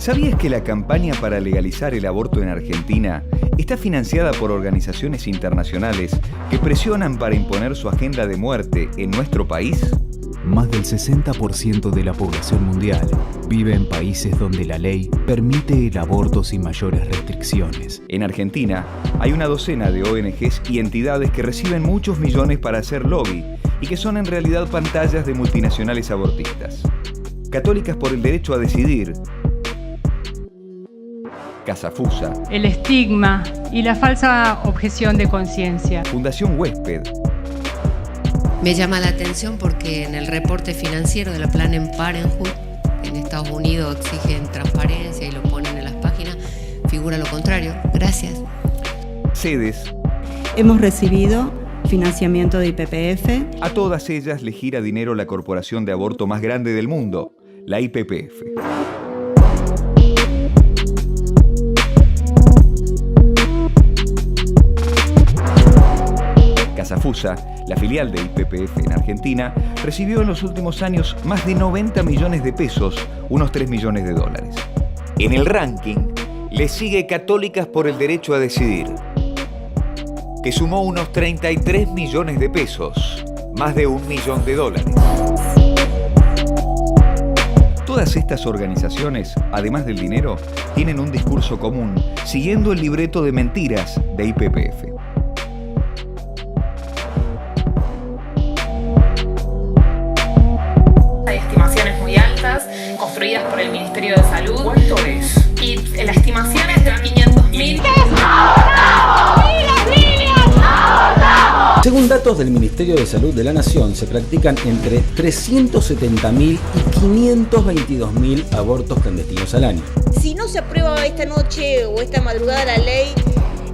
¿Sabías que la campaña para legalizar el aborto en Argentina está financiada por organizaciones internacionales que presionan para imponer su agenda de muerte en nuestro país? Más del 60% de la población mundial vive en países donde la ley permite el aborto sin mayores restricciones. En Argentina hay una docena de ONGs y entidades que reciben muchos millones para hacer lobby y que son en realidad pantallas de multinacionales abortistas. Católicas por el Derecho a Decidir, Casafusa, el estigma y la falsa objeción de conciencia. Fundación Huésped. Me llama la atención porque en el reporte financiero de la Planned Parenthood en Estados Unidos exigen transparencia y lo ponen en las páginas, figura lo contrario. Gracias. Sedes. Hemos recibido financiamiento de IPPF. A todas ellas le gira dinero la corporación de aborto más grande del mundo, la IPPF. Casafusa, la filial de IPPF en Argentina, recibió en los últimos años más de 90 millones de pesos, unos 3 millones de dólares. En el ranking le sigue Católicas por el Derecho a Decidir, que sumó unos 33 millones de pesos, más de $1 millón. Todas estas organizaciones, además del dinero, tienen un discurso común, siguiendo el libreto de mentiras de IPPF. Hay estimaciones muy altas, construidas por el Ministerio de Salud. ¿Cuánto es? Y la estimación es de 500.000. Según datos del Ministerio de Salud de la Nación, se practican entre 370.000 y 522.000 abortos clandestinos al año. Si no se aprueba esta noche o esta madrugada la ley,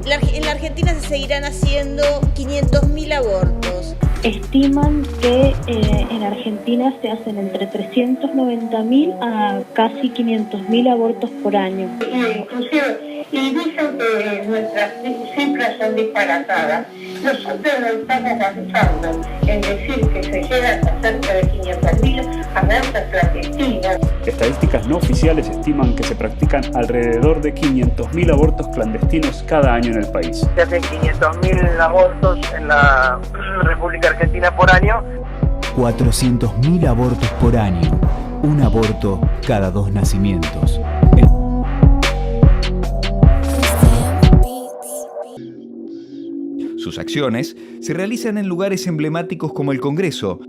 en la Argentina se seguirán haciendo 500.000 abortos. Estiman que en Argentina se hacen entre 390.000 a casi 500.000 abortos por año. Inclusive, y dicen que nuestras cifras son disparatadas. Nosotros no estamos avanzando en decir que se llegan a cerca de 500.000 abortos clandestinos. Estadísticas no oficiales estiman que se practican alrededor de 500.000 abortos clandestinos cada año en el país. Se hacen 500.000 abortos en la República Argentina por año. 400.000 abortos por año. Un aborto cada 2 nacimientos. Sus acciones se realizan en lugares emblemáticos como el Congreso.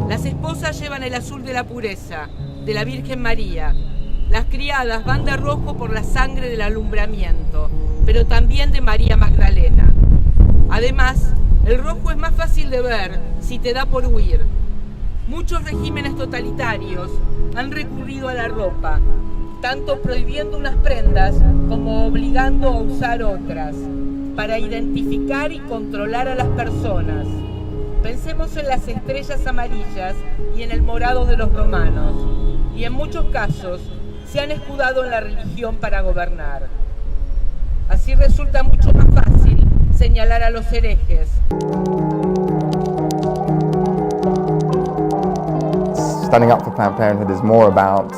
Las esposas llevan el azul de la pureza, de la Virgen María. Las criadas van de rojo por la sangre del alumbramiento, pero también de María Magdalena. Además, el rojo es más fácil de ver si te da por huir. Muchos regímenes totalitarios han recurrido a la ropa, tanto prohibiendo unas prendas como obligando a usar otras, para identificar y controlar a las personas. Pensemos en las estrellas amarillas y en el morado de los romanos, y en muchos casos se han escudado en la religión para gobernar. Así resulta mucho más fácil señalar a los herejes. Standing up for Planned Parenthood is more about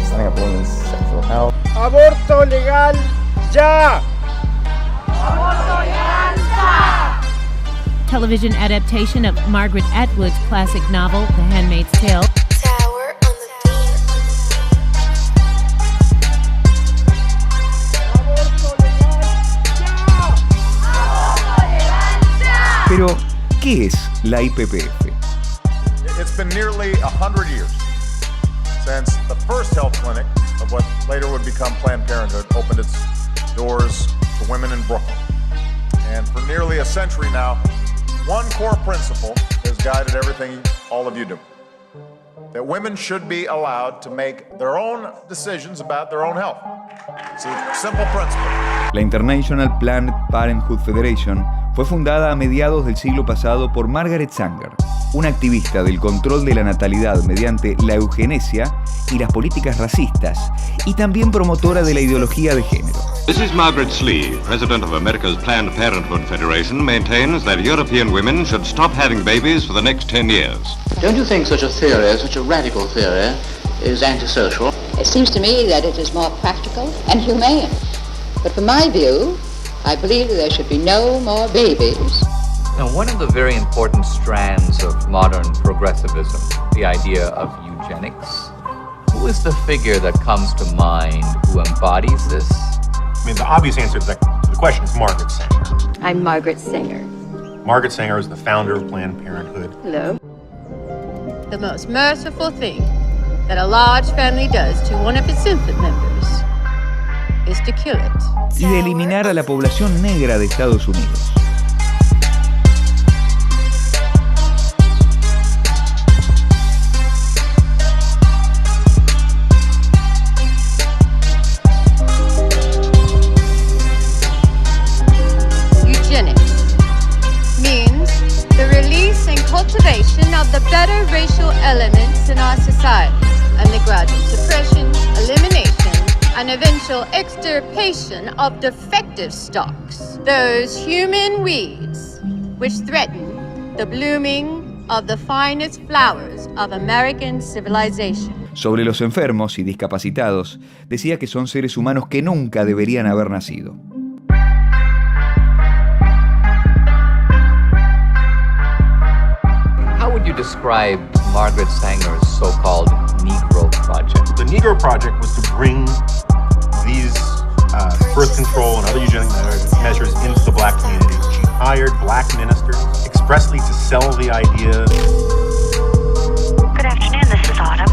standing up for women's sexual health. ¡Aborto legal ya! ¡Aborto legal ya! Television adaptation of Margaret Atwood's classic novel, The Handmaid's Tale. Tower on the beat. Pero, ¿qué es la IPPF? It's been nearly 100 years since the first health clinic of what later would become Planned Parenthood opened its doors to women in Brooklyn. And for nearly a century now, one core principle has guided everything all of you do. That women should be allowed to make their own decisions about their own health. It's a simple principle. La International Planned Parenthood Federation fue fundada a mediados del siglo pasado por Margaret Sanger, una activista del control de la natalidad mediante la eugenesia y las políticas racistas, y también promotora de la ideología de género. Mrs. Margaret Slee, president of America's Planned Parenthood Federation, maintains that European women should stop having babies for the next 10 years. Don't you think such a theory, such a radical theory, is antisocial? It seems to me that it is more practical and humane. But from my view, I believe that there should be no more babies. Now, one of the very important strands of modern progressivism, the idea of eugenics, who is the figure that comes to mind who embodies this? I mean, the obvious answer to the question is Margaret Sanger. I'm Margaret Sanger. Margaret Sanger is the founder of Planned Parenthood. Hello. The most merciful thing that a large family does to one of its infant members is to kill it. Y de eliminar a la población negra de Estados Unidos. Cultivation of the better racial elements in our society, and the gradual suppression, elimination, and eventual extirpation of defective stocks, those human weeds which threaten the blooming of the finest flowers of American civilization. Sobre los enfermos y discapacitados, decía que son seres humanos que nunca deberían haber nacido. How would you describe Margaret Sanger's so-called Negro Project? The Negro Project was to bring these birth control and other eugenic measures into the black community. She hired black ministers expressly to sell the idea. Good afternoon, this is Autumn.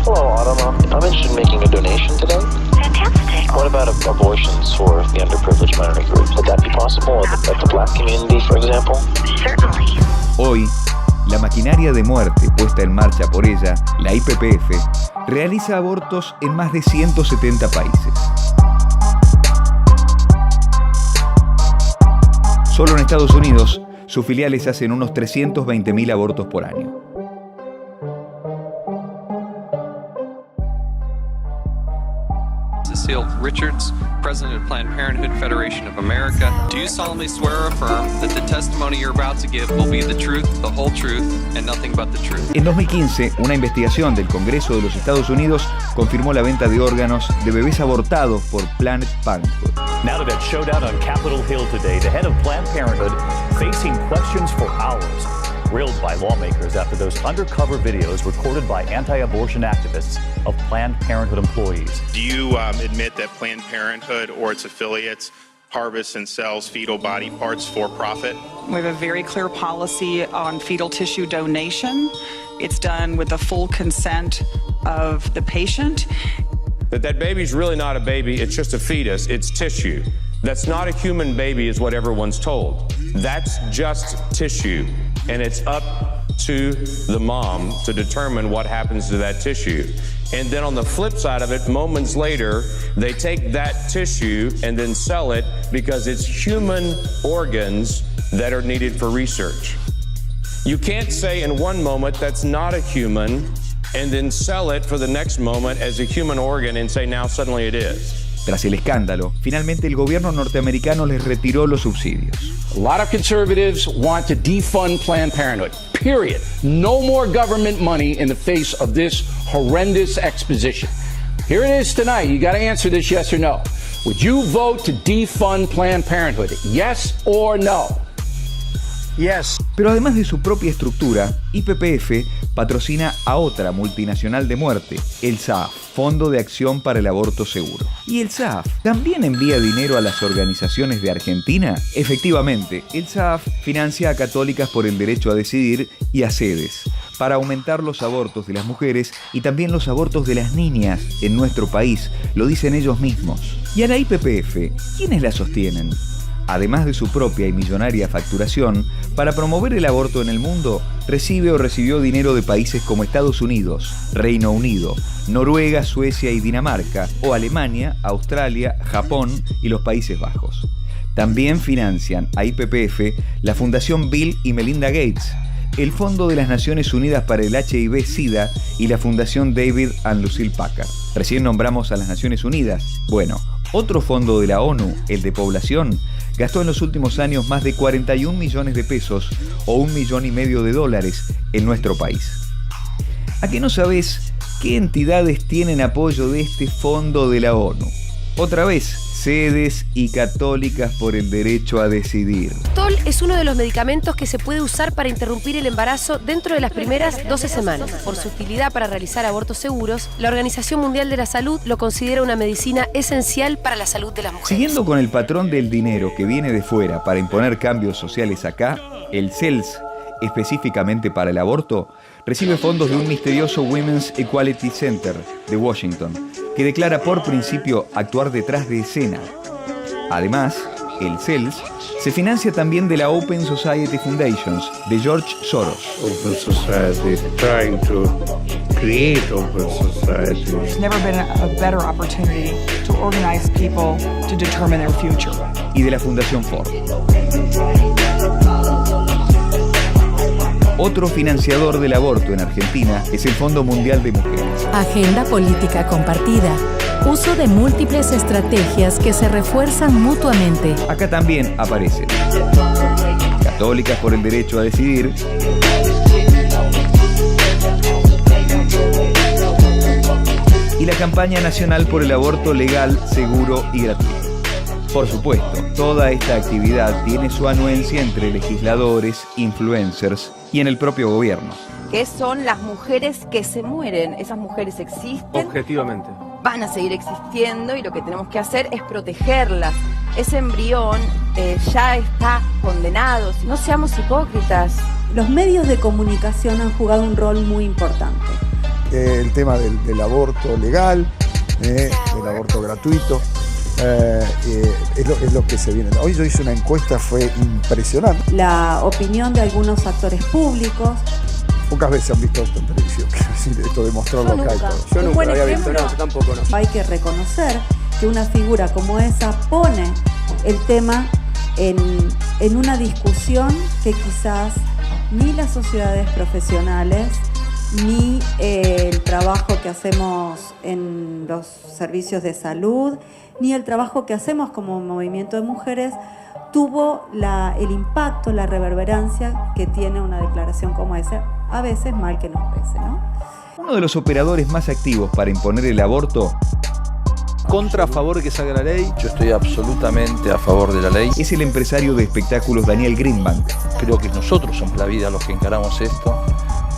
Hello, Autumn. I'm interested in making a donation today. Fantastic. What about abortions for the underprivileged minority groups? Would that be possible at the black community, for example? Certainly. Hoy, la maquinaria de muerte puesta en marcha por ella, la IPPF, realiza abortos en más de 170 países. Solo en Estados Unidos, sus filiales hacen unos 320.000 abortos por año. Cecile Richards, President of Planned Parenthood Federation of America. Do you solemnly swear or affirm that the testimony you're about to give will be the truth, the whole truth, and nothing but the truth? En 2015, una investigación del Congreso de los Estados Unidos confirmó la venta de órganos de bebés abortados por Planned Parenthood. Now to that showdown on Capitol Hill today, the head of Planned Parenthood facing questions for hours, grilled by lawmakers after those undercover videos recorded by anti-abortion activists of Planned Parenthood employees. Do you admit that Planned Parenthood or its affiliates harvests and sells fetal body parts for profit? We have a very clear policy on fetal tissue donation. It's done with the full consent of the patient. That baby's really not a baby, it's just a fetus, it's tissue. That's not a human baby is what everyone's told. That's just tissue. And it's up to the mom to determine what happens to that tissue. And then on the flip side of it, moments later, they take that tissue and then sell it because it's human organs that are needed for research. You can't say in one moment that's not a human and then sell it for the next moment as a human organ and say now suddenly it is. Tras el escándalo, finalmente el gobierno norteamericano les retiró los subsidios. A lot of conservatives want to defund Planned Parenthood, period. No more government money in the face of this horrendous exposition. Here it is tonight. You got to answer this yes or no. Would you vote to defund Planned Parenthood? Yes or no? Yes. Pero además de su propia estructura, IPPF patrocina a otra multinacional de muerte, el SAAF, Fondo de Acción para el Aborto Seguro. ¿Y el SAAF también envía dinero a las organizaciones de Argentina? Efectivamente, el SAAF financia a Católicas por el Derecho a Decidir y a SEDES, para aumentar los abortos de las mujeres y también los abortos de las niñas en nuestro país, lo dicen ellos mismos. ¿Y a la IPPF, quiénes la sostienen? Además de su propia y millonaria facturación, para promover el aborto en el mundo, recibe o recibió dinero de países como Estados Unidos, Reino Unido, Noruega, Suecia y Dinamarca, o Alemania, Australia, Japón y los Países Bajos. También financian a IPPF la Fundación Bill y Melinda Gates, el Fondo de las Naciones Unidas para el HIV-Sida y la Fundación David and Lucille Packard. Recién nombramos a las Naciones Unidas. Bueno, Otro fondo de la ONU, el de población, gastó en los últimos años más de 41 millones de pesos o $1,5 millones de dólares en nuestro país. ¿A qué no sabés qué entidades tienen apoyo de este fondo de la ONU? Otra vez, sedes y Católicas por el Derecho a Decidir. Tol es uno de los medicamentos que se puede usar para interrumpir el embarazo dentro de las primeras 12 semanas. Por su utilidad para realizar abortos seguros, la Organización Mundial de la Salud lo considera una medicina esencial para la salud de las mujeres. Siguiendo con el patrón del dinero que viene de fuera para imponer cambios sociales acá, el CELS, específicamente para el aborto, recibe fondos de un misterioso Women's Equality Center de Washington, que declara por principio actuar detrás de escena. Además, el CELS se financia también de la Open Society Foundations de George Soros. Open Society is trying to create open society. There's never been a better opportunity to organize people to determine their future. Y de la Fundación Ford. Otro financiador del aborto en Argentina es el Fondo Mundial de Mujeres. Agenda política compartida. Uso de múltiples estrategias que se refuerzan mutuamente. Acá también aparecen Católicas por el Derecho a Decidir, y la Campaña Nacional por el Aborto Legal, Seguro y Gratuito. Por supuesto, toda esta actividad tiene su anuencia entre legisladores, influencers y en el propio gobierno. ¿Qué son las mujeres que se mueren? Esas mujeres existen. Objetivamente. Van a seguir existiendo y lo que tenemos que hacer es protegerlas. Ese embrión ya está condenado. No seamos hipócritas. Los medios de comunicación han jugado un rol muy importante. El tema del aborto legal, del aborto gratuito. Es lo que se viene. Hoy yo hice una encuesta, fue impresionante. La opinión de algunos actores públicos. Pocas veces han visto esto en televisión, esto de mostrarlo acá y todo. Yo nunca lo había visto, no, yo tampoco. No. Hay que reconocer que una figura como esa pone el tema en una discusión que quizás ni las sociedades profesionales ni el trabajo que hacemos en los servicios de salud, ni el trabajo que hacemos como movimiento de mujeres tuvo el impacto, la reverberancia que tiene una declaración como esa, a veces mal que nos pese, ¿no? Uno de los operadores más activos para imponer el aborto, contra, a favor de que salga la ley. Yo estoy absolutamente a favor de la ley. Es el empresario de espectáculos Daniel Greenbank. Creo que nosotros somos la vida los que encaramos esto,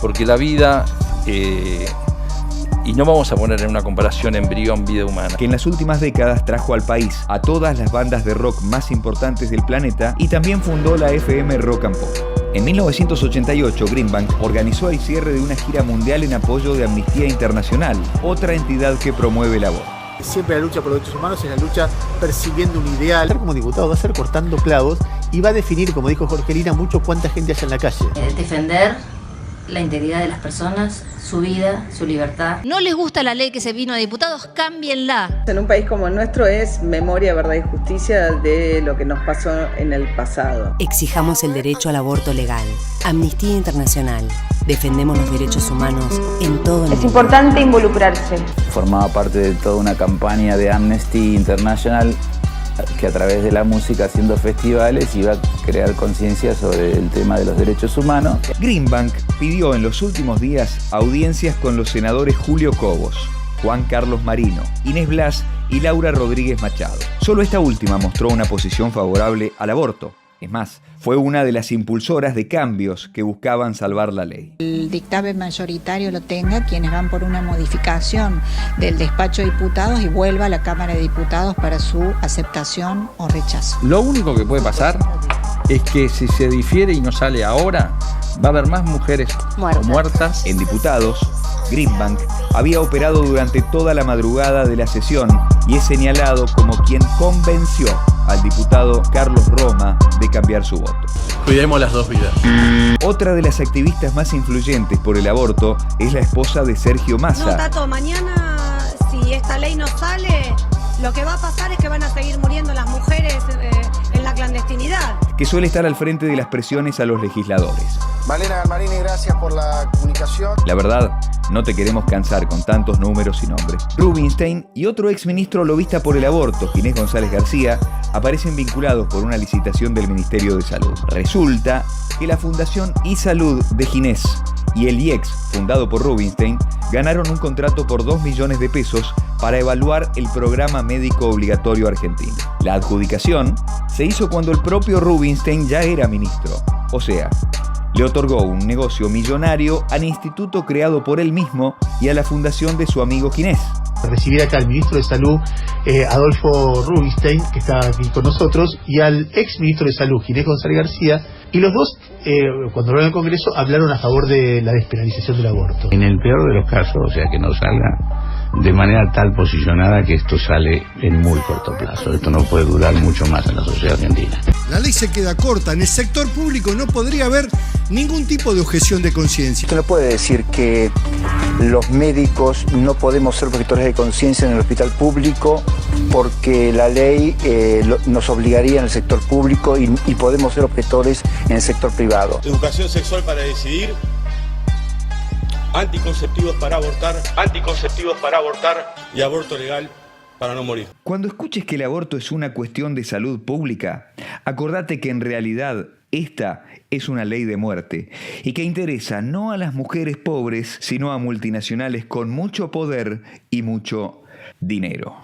porque la vida, y no vamos a poner en una comparación embrión-vida humana, que en las últimas décadas trajo al país a todas las bandas de rock más importantes del planeta y también fundó la FM Rock and Pop. En 1988, Greenbank organizó el cierre de una gira mundial en apoyo de Amnistía Internacional, otra entidad que promueve el aborto. Siempre la lucha por los derechos humanos es la lucha persiguiendo un ideal. Como diputado va a ser cortando clavos y va a definir, como dijo Jorgelina, mucho cuánta gente haya en la calle. Defender la integridad de las personas, su vida, su libertad. ¿No les gusta la ley que se vino a diputados? Cámbienla. En un país como el nuestro es memoria, verdad y justicia de lo que nos pasó en el pasado. Exijamos el derecho al aborto legal. Amnistía Internacional. Defendemos los derechos humanos en todo el mundo. Es importante involucrarse. Formaba parte de toda una campaña de Amnesty International que a través de la música, haciendo festivales, iba a crear conciencia sobre el tema de los derechos humanos. Greenbank pidió en los últimos días audiencias con los senadores Julio Cobos, Juan Carlos Marino, Inés Blas y Laura Rodríguez Machado. Solo esta última mostró una posición favorable al aborto. Es más, fue una de las impulsoras de cambios que buscaban salvar la ley. El dictamen mayoritario lo tenga quienes van por una modificación del despacho de diputados y vuelva a la Cámara de Diputados para su aceptación o rechazo. Lo único que puede pasar es que si se difiere y no sale ahora, va a haber más mujeres muertas. En diputados, Greenbank había operado durante toda la madrugada de la sesión y es señalado como quien convenció al diputado Carlos Roma de cambiar su voto. Cuidemos las dos vidas. Otra de las activistas más influyentes por el aborto es la esposa de Sergio Massa. No, Tato, mañana, si esta ley no sale, lo que va a pasar es que van a seguir muriendo las mujeres en la clandestinidad. Que suele estar al frente de las presiones a los legisladores. Malena Galmarini, gracias por la comunicación. La verdad, No te queremos cansar con tantos números y nombres. Rubinstein y otro exministro lobista por el aborto, Ginés González García, aparecen vinculados por una licitación del Ministerio de Salud. Resulta que la Fundación iSalud de Ginés y el IEX, fundado por Rubinstein, ganaron un contrato por 2 millones de pesos para evaluar el programa médico obligatorio argentino. La adjudicación se hizo cuando el propio Rubinstein ya era ministro, o sea, le otorgó un negocio millonario al instituto creado por él mismo y a la fundación de su amigo Ginés. Recibir acá al ministro de Salud, Adolfo Rubinstein, que está aquí con nosotros, y al ex ministro de Salud, Ginés González García, y los dos, cuando hablaron en el Congreso, hablaron a favor de la despenalización del aborto. En el peor de los casos, o sea, que no salga de manera tal posicionada que esto sale en muy corto plazo. Esto no puede durar mucho más en la sociedad argentina. La ley se queda corta. En el sector público no podría haber ningún tipo de objeción de conciencia. Usted no puede decir que los médicos no podemos ser objetores de conciencia en el hospital público porque la ley nos obligaría en el sector público y podemos ser objetores en el sector privado. Educación sexual para decidir, anticonceptivos para abortar y aborto legal para no morir. Cuando escuches que el aborto es una cuestión de salud pública, acordate que en realidad esta es una ley de muerte y que interesa no a las mujeres pobres, sino a multinacionales con mucho poder y mucho dinero.